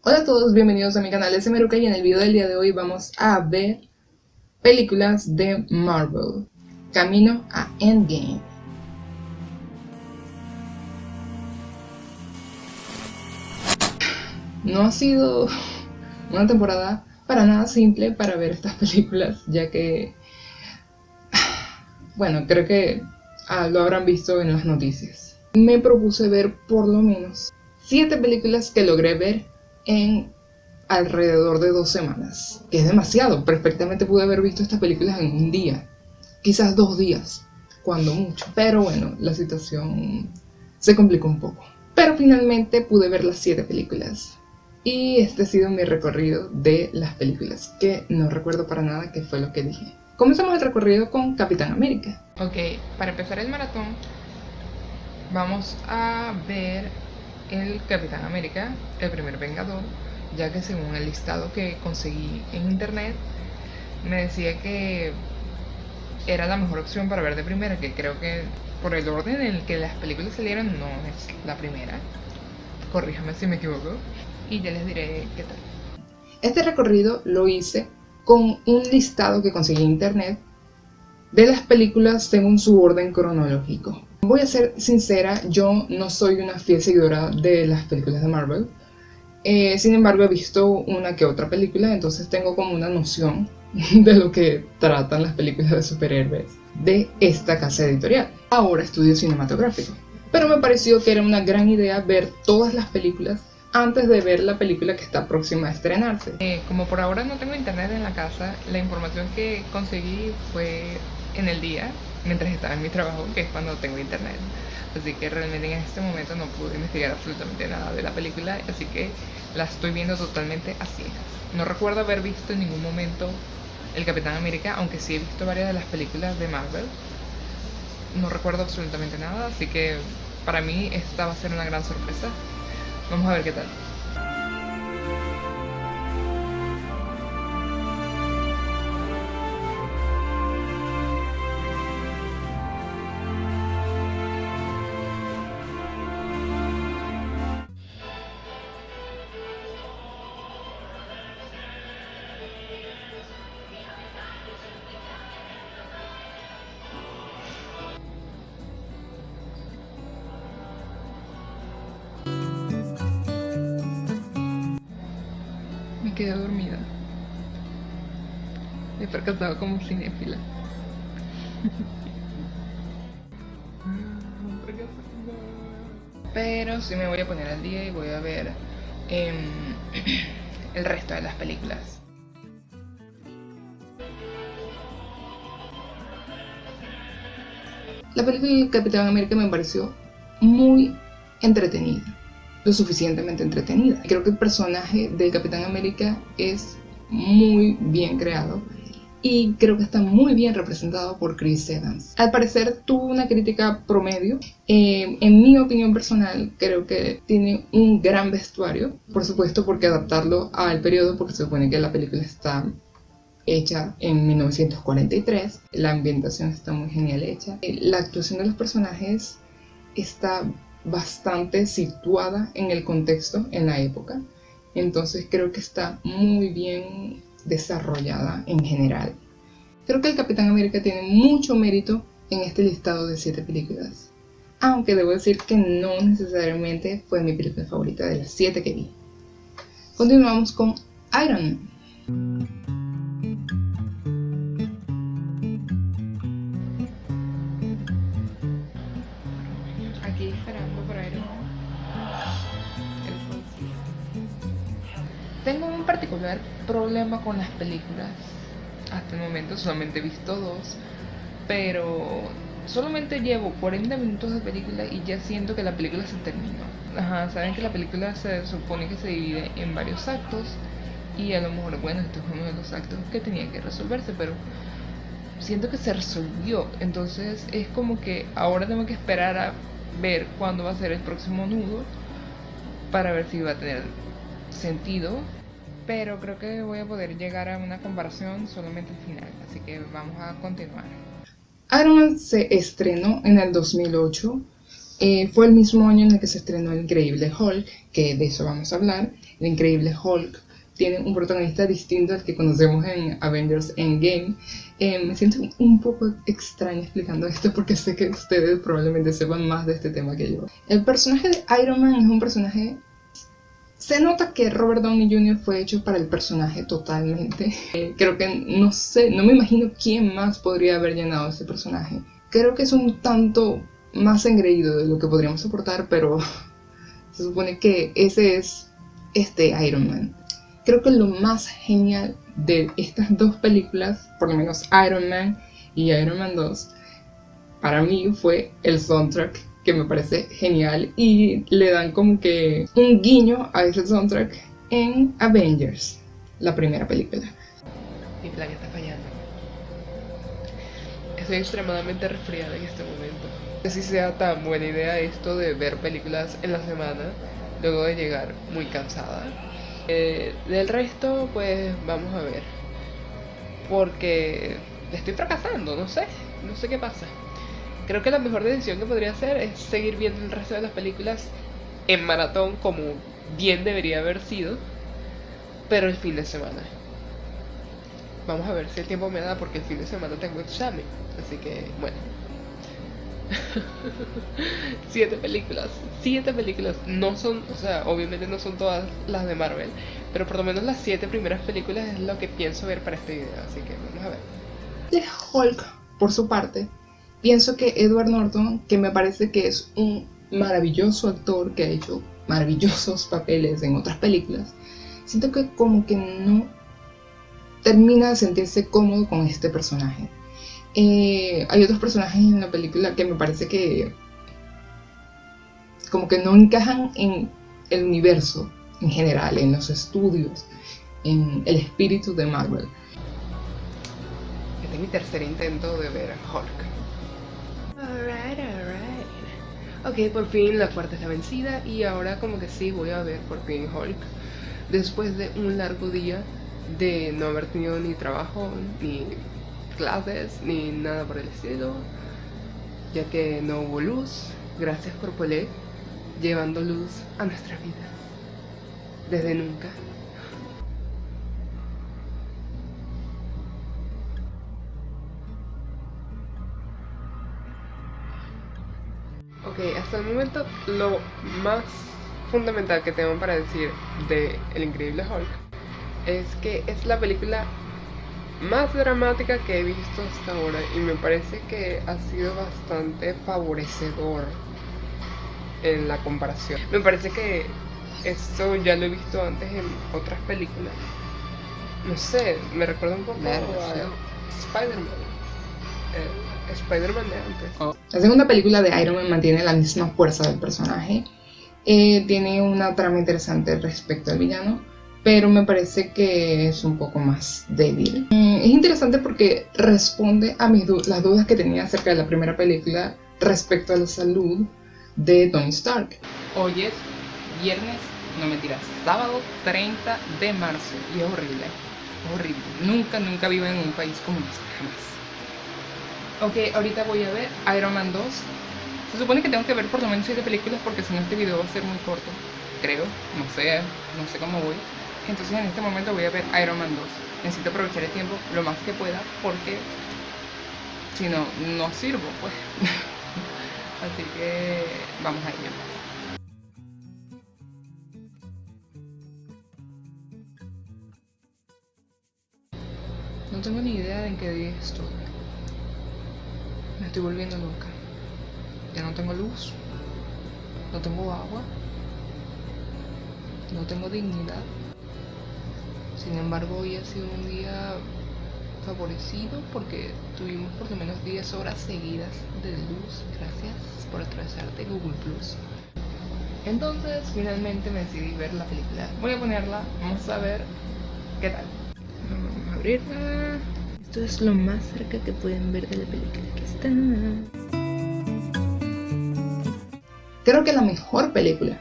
Hola a todos, bienvenidos a mi canal de Semeruka y en el video del día de hoy vamos a ver películas de Marvel. Camino a Endgame. No ha sido una temporada para nada simple para ver estas películas, ya que, bueno, creo que lo habrán visto en las noticias. Me propuse ver por lo menos 7 películas que logré ver en alrededor de 2 semanas, que es demasiado. Perfectamente pude haber visto estas películas en un día, quizás 2 días, cuando mucho. Pero bueno, la situación se complicó un poco. Pero finalmente pude ver las 7 películas. Y este ha sido mi recorrido de las películas, que no recuerdo para nada qué fue lo que dije. Comenzamos el recorrido con Capitán América. Ok, para empezar el maratón, vamos a ver el Capitán América, el primer Vengador, ya que según el listado que conseguí en internet, me decía que era la mejor opción para ver de primera, que creo que por el orden en el que las películas salieron no es la primera. Corríjame si me equivoco y ya les diré qué tal. Este recorrido lo hice con un listado que conseguí en internet de las películas según su orden cronológico. Voy a ser sincera, yo no soy una fiel seguidora de las películas de Marvel. Sin embargo, he visto una que otra película, entonces tengo como una noción de lo que tratan las películas de superhéroes de esta casa editorial. Ahora estudio cinematográfico, pero me pareció que era una gran idea ver todas las películas antes de ver la película que está próxima a estrenarse. Como por ahora no tengo internet en la casa, la información que conseguí fue en el día, mientras estaba en mi trabajo, que es cuando tengo internet. Así que realmente en este momento no pude investigar absolutamente nada de la película, así que la estoy viendo totalmente a ciegas. No recuerdo haber visto en ningún momento el Capitán América, aunque sí he visto varias de las películas de Marvel. No recuerdo absolutamente nada, así que para mí esta va a ser una gran sorpresa. Vamos a ver qué tal. Me quedé dormida. He fracasado como cinéfila. Pero sí me voy a poner al día y voy a ver el resto de las películas. La película de Capitán América me pareció muy entretenida, lo suficientemente entretenida. Creo que el personaje del Capitán América es muy bien creado y creo que está muy bien representado por Chris Evans. Al parecer tuvo una crítica promedio. En mi opinión personal, creo que tiene un gran vestuario, por supuesto porque adaptarlo al periodo, porque se supone que la película está hecha en 1943, la ambientación está muy genial hecha, la actuación de los personajes está bastante situada en el contexto, en la época, entonces creo que está muy bien desarrollada en general. Creo que el Capitán América tiene mucho mérito en este listado de 7 películas, aunque debo decir que no necesariamente fue mi película favorita de las 7 que vi. Continuamos con Iron Man. Aquí esperando por Iron Man. Tengo un particular problema con las películas. Hasta el momento solamente he visto 2, pero solamente llevo 40 minutos de película y ya siento que la película se terminó. Ajá, saben que la película se supone que se divide en varios actos y a lo mejor, bueno, este es uno de los actos que tenía que resolverse, pero siento que se resolvió. Entonces es como que ahora tengo que esperar a ver cuándo va a ser el próximo nudo para ver si va a tener sentido, pero creo que voy a poder llegar a una comparación solamente al final, así que vamos a continuar. Iron Man se estrenó en el 2008, Fue el mismo año en el que se estrenó El Increíble Hulk, que de eso vamos a hablar. El Increíble Hulk tiene un protagonista distinto al que conocemos en Avengers Endgame. Me siento un poco extraña explicando esto porque sé que ustedes probablemente sepan más de este tema que yo. El personaje de Iron Man es un personaje... Se nota que Robert Downey Jr. fue hecho para el personaje totalmente. Creo que no sé, no me imagino quién más podría haber llenado ese personaje. Creo que es un tanto más engreído de lo que podríamos soportar, pero se supone que ese es Iron Man. Creo que lo más genial de estas dos películas, por lo menos Iron Man y Iron Man 2, para mí fue el soundtrack, que me parece genial, y le dan como que un guiño a ese soundtrack en Avengers, la primera película. Mi plan está fallando. Estoy extremadamente resfriada en este momento. No sé si sea tan buena idea esto de ver películas en la semana luego de llegar muy cansada. Del resto, pues vamos a ver. Porque estoy fracasando, no sé qué pasa. Creo que la mejor decisión que podría hacer es seguir viendo el resto de las películas en maratón como bien debería haber sido, pero el fin de semana. Vamos a ver si el tiempo me da porque el fin de semana tengo examen, así que bueno. 7 películas. No son, o sea, obviamente no son todas las de Marvel, pero por lo menos las 7 primeras películas es lo que pienso ver para este video, así que vamos a ver. De Hulk, por su parte, pienso que Edward Norton, que me parece que es un maravilloso actor que ha hecho maravillosos papeles en otras películas, siento que como que no termina de sentirse cómodo con este personaje. Hay otros personajes en la película que me parece que como que no encajan en el universo en general, en los estudios, en el espíritu de Marvel. Este es mi tercer intento de ver Hulk. Alright. Ok, por fin la cuarta está vencida y ahora como que sí voy a ver por fin Hulk. Después de un largo día de no haber tenido ni trabajo, ni clases, ni nada por el estilo, ya que no hubo luz. Gracias por Polé, llevando luz a nuestras vidas desde nunca. Ok, hasta el momento lo más fundamental que tengo para decir de El Increíble Hulk es que es la película más dramática que he visto hasta ahora y me parece que ha sido bastante favorecedor en la comparación. Me parece que esto ya lo he visto antes en otras películas. No sé, me recuerda un poco a Spider-Man. Spider-Man de antes. La segunda película de Iron Man mantiene la misma fuerza del personaje. Tiene una trama interesante respecto al villano, pero me parece que es un poco más débil. Es interesante porque responde a las dudas que tenía acerca de la primera película respecto a la salud de Tony Stark. Hoy es viernes, no mentiras, sábado 30 de marzo y es horrible, nunca vivo en un país comunista, jamás. Ok, ahorita voy a ver Iron Man 2. Se supone que tengo que ver por lo menos 7 películas porque si no este video va a ser muy corto, creo, no sé cómo voy. Entonces en este momento voy a ver Iron Man 2. Necesito aprovechar el tiempo lo más que pueda porque si no, no sirvo pues. Así que vamos a ello. No tengo ni idea de en qué día estoy. Me estoy volviendo loca. Ya no tengo luz, no tengo agua, no tengo dignidad. Sin embargo, hoy ha sido un día favorecido porque tuvimos por lo menos 10 horas seguidas de luz. Gracias por atravesarte Google Plus. Entonces, finalmente me decidí ver la película. Voy a ponerla, vamos a ver qué tal. Vamos a abrirla. Esto es lo más cerca que pueden ver de la película. Aquí está. Creo que la mejor película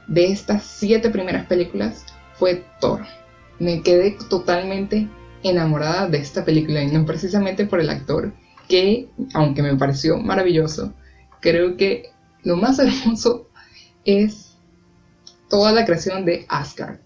de estas 7 primeras películas fue Thor. Me quedé totalmente enamorada de esta película y no precisamente por el actor, que aunque me pareció maravilloso, creo que lo más hermoso es toda la creación de Asgard.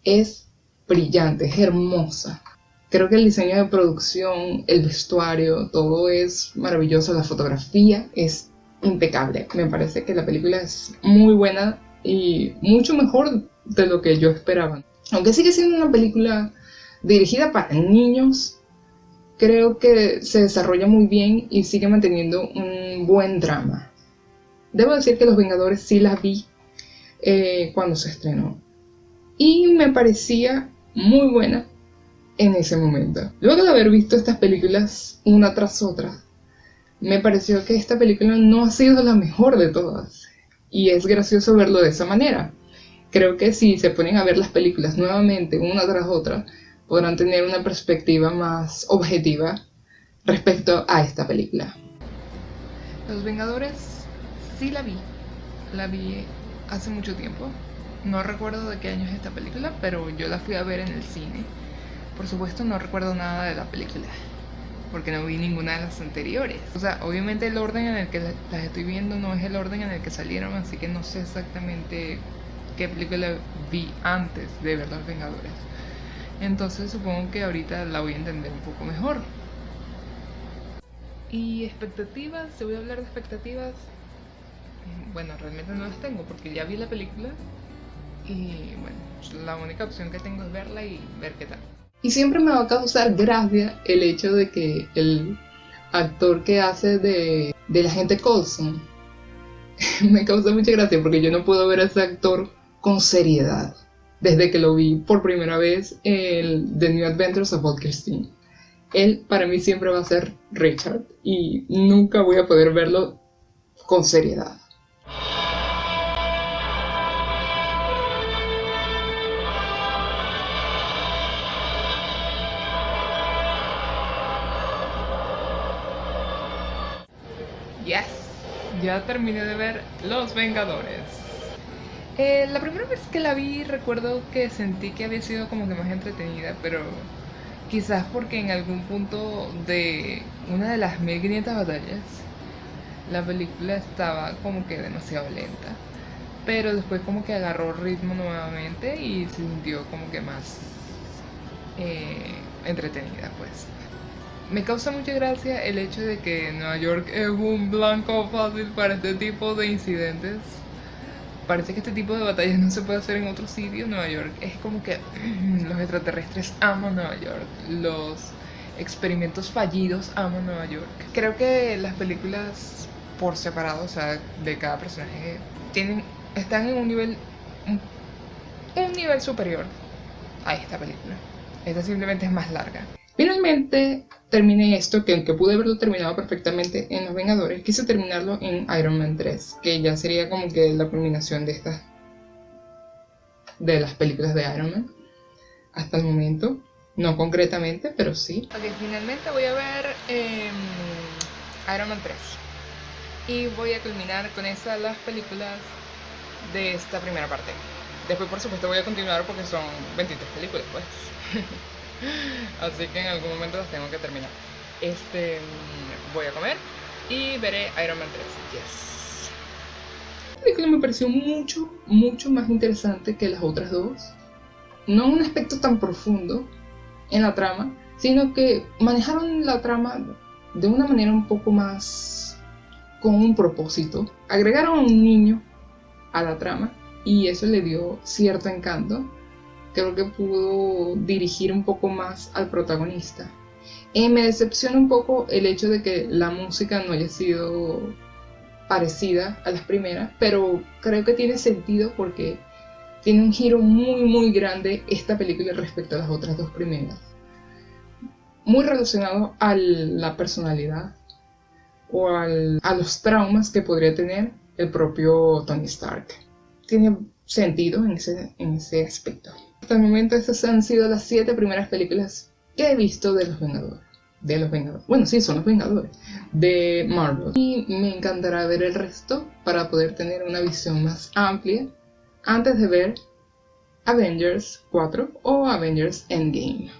Es brillante, es hermosa. Creo que el diseño de producción, el vestuario, todo es maravilloso. La fotografía es impecable. Me parece que la película es muy buena y mucho mejor de lo que yo esperaba. Aunque sigue siendo una película dirigida para niños, creo que se desarrolla muy bien y sigue manteniendo un buen drama. Debo decir que Los Vengadores sí la vi cuando se estrenó y me parecía muy buena en ese momento. Luego de haber visto estas películas una tras otra, me pareció que esta película no ha sido la mejor de todas y es gracioso verlo de esa manera. Creo que si se ponen a ver las películas nuevamente una tras otra, podrán tener una perspectiva más objetiva respecto a esta película. Los Vengadores sí la vi hace mucho tiempo. No recuerdo de qué año es esta película, pero yo la fui a ver en el cine. Por supuesto no recuerdo nada de la película, porque no vi ninguna de las anteriores. O sea, obviamente el orden en el que las estoy viendo no es el orden en el que salieron, así que no sé exactamente qué película vi antes de ver Los Vengadores. Entonces supongo que ahorita la voy a entender un poco mejor. Y expectativas, si voy a hablar de expectativas, bueno, realmente no las tengo porque ya vi la película y bueno, la única opción que tengo es verla y ver qué tal. Y siempre me va a causar gracia el hecho de que el actor que hace del agente Coulson me causa mucha gracia porque yo no puedo ver a ese actor con seriedad desde que lo vi por primera vez en The New Adventures of Bob Christine. Él para mí siempre va a ser Richard y nunca voy a poder verlo con seriedad. Yes, ya terminé de ver Los Vengadores. La primera vez que la vi recuerdo que sentí que había sido como que más entretenida, pero quizás porque en algún punto de una de las 1500 batallas la película estaba como que demasiado lenta, pero después como que agarró ritmo nuevamente y se sintió como que más entretenida, pues. Me causa mucha gracia el hecho de que Nueva York es un blanco fácil para este tipo de incidentes. Parece que este tipo de batallas no se puede hacer en otro sitio. Nueva York es como que los extraterrestres aman Nueva York, los experimentos fallidos aman Nueva York. Creo que las películas por separado, o sea, de cada personaje, están en un nivel superior a esta película. Esta simplemente es más larga. Finalmente terminé esto, que aunque pude haberlo terminado perfectamente en Los Vengadores, quise terminarlo en Iron Man 3, que ya sería como que la culminación de las películas de Iron Man hasta el momento. No concretamente, pero sí. Ok, finalmente voy a ver Iron Man 3 y voy a culminar con las películas de esta primera parte. Después por supuesto voy a continuar porque son 23 películas pues. Así que en algún momento las tengo que terminar. Voy a comer y veré Iron Man 3. Yes. La película me pareció mucho más interesante que las otras dos. No un aspecto tan profundo en la trama, sino que manejaron la trama de una manera un poco más con un propósito. Agregaron a un niño a la trama y eso le dio cierto encanto. Creo que pudo dirigir un poco más al protagonista. Me decepciona un poco el hecho de que la música no haya sido parecida a las primeras, pero creo que tiene sentido porque tiene un giro muy grande esta película respecto a las otras dos primeras. Muy relacionado a la personalidad o a los traumas que podría tener el propio Tony Stark. Tiene sentido en ese aspecto. Hasta el momento estas han sido las 7 primeras películas que he visto de los Vengadores. Bueno, sí, son los Vengadores. De Marvel. Y me encantará ver el resto para poder tener una visión más amplia antes de ver Avengers 4 o Avengers Endgame,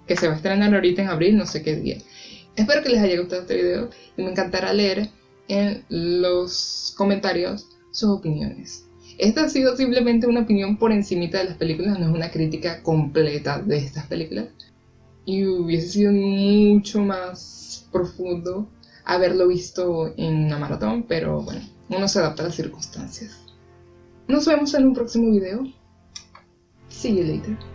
que se va a estrenar ahorita en abril, no sé qué día. Espero que les haya gustado este video y me encantará leer en los comentarios sus opiniones. Esta ha sido simplemente una opinión por encimita de las películas, no es una crítica completa de estas películas. Y hubiese sido mucho más profundo haberlo visto en una maratón, pero bueno, uno se adapta a las circunstancias. Nos vemos en un próximo video. See you later.